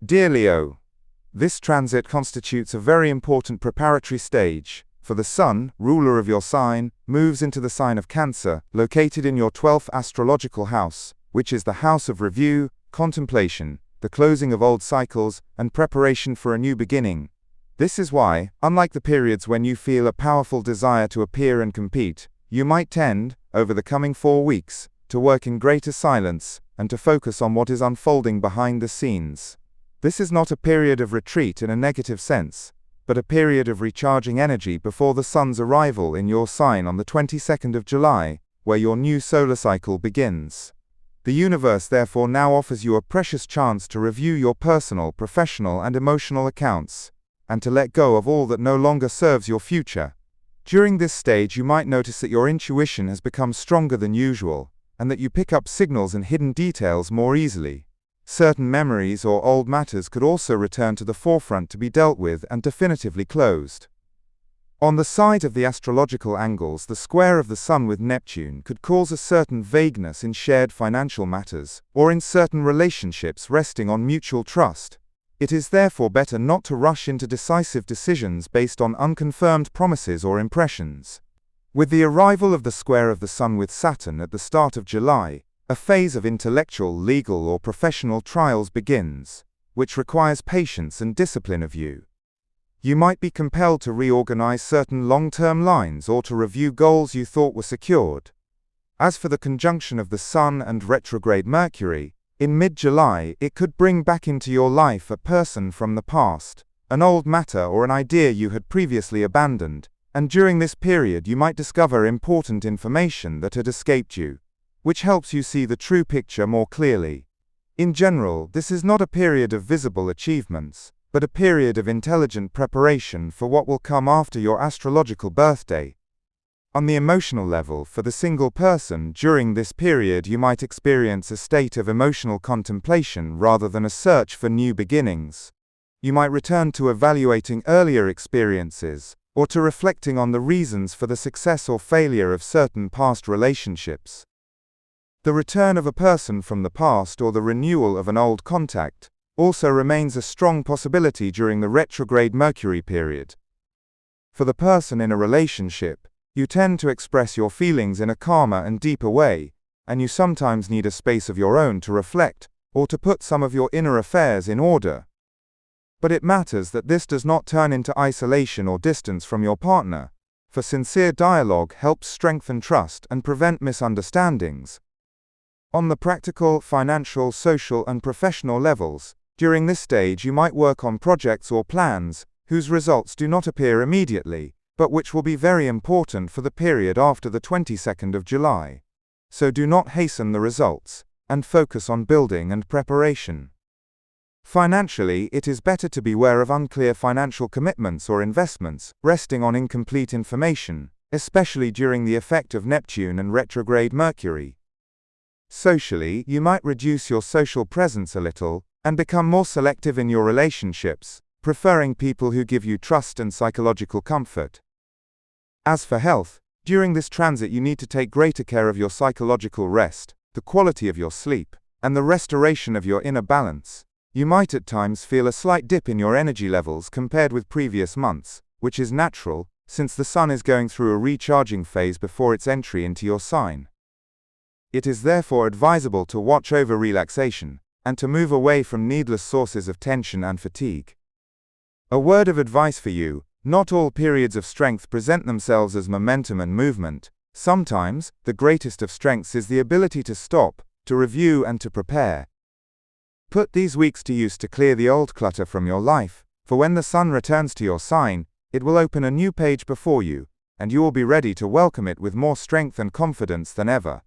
Dear Leo, this transit constitutes a very important preparatory stage, for the Sun, ruler of your sign, moves into the sign of Cancer, located in your 12th astrological house, which is the house of review, contemplation, the closing of old cycles, and preparation for a new beginning. This is why, unlike the periods when you feel a powerful desire to appear and compete, you might tend, over the coming 4 weeks, to work in greater silence, and to focus on what is unfolding behind the scenes. This is not a period of retreat in a negative sense, but a period of recharging energy before the Sun's arrival in your sign on the 22nd of July, where your new solar cycle begins. The universe therefore now offers you a precious chance to review your personal, professional, and emotional accounts, and to let go of all that no longer serves your future. During this stage, you might notice that your intuition has become stronger than usual, and that you pick up signals and hidden details more easily. Certain memories or old matters could also return to the forefront to be dealt with and definitively closed. On the side of the astrological angles, the square of the Sun with Neptune could cause a certain vagueness in shared financial matters, or in certain relationships resting on mutual trust. It is therefore better not to rush into decisive decisions based on unconfirmed promises or impressions. With the arrival of the square of the Sun with Saturn at the start of July, a phase of intellectual, legal, or professional trials begins, which requires patience and discipline of you. You might be compelled to reorganize certain long-term lines or to review goals you thought were secured. As for the conjunction of the Sun and retrograde Mercury, in mid-July, it could bring back into your life a person from the past, an old matter or an idea you had previously abandoned, and during this period you might discover important information that had escaped you, which helps you see the true picture more clearly. In general, this is not a period of visible achievements, but a period of intelligent preparation for what will come after your astrological birthday. On the emotional level, for the single person, during this period you might experience a state of emotional contemplation rather than a search for new beginnings. You might return to evaluating earlier experiences, or to reflecting on the reasons for the success or failure of certain past relationships. The return of a person from the past or the renewal of an old contact also remains a strong possibility during the retrograde Mercury period. For the person in a relationship, you tend to express your feelings in a calmer and deeper way, and you sometimes need a space of your own to reflect, or to put some of your inner affairs in order. But it matters that this does not turn into isolation or distance from your partner, for sincere dialogue helps strengthen trust and prevent misunderstandings. On the practical, financial, social, and professional levels, during this stage you might work on projects or plans whose results do not appear immediately, but which will be very important for the period after the 22nd of July. So do not hasten the results, and focus on building and preparation. Financially, it is better to beware of unclear financial commitments or investments resting on incomplete information, especially during the effect of Neptune and retrograde Mercury. Socially, you might reduce your social presence a little, and become more selective in your relationships, preferring people who give you trust and psychological comfort. As for health, during this transit you need to take greater care of your psychological rest, the quality of your sleep, and the restoration of your inner balance. You might at times feel a slight dip in your energy levels compared with previous months, which is natural, since the Sun is going through a recharging phase before its entry into your sign. It is therefore advisable to watch over relaxation, and to move away from needless sources of tension and fatigue. A word of advice for you: not all periods of strength present themselves as momentum and movement. Sometimes, the greatest of strengths is the ability to stop, to review, and to prepare. Put these weeks to use to clear the old clutter from your life, for when the Sun returns to your sign, it will open a new page before you, and you will be ready to welcome it with more strength and confidence than ever.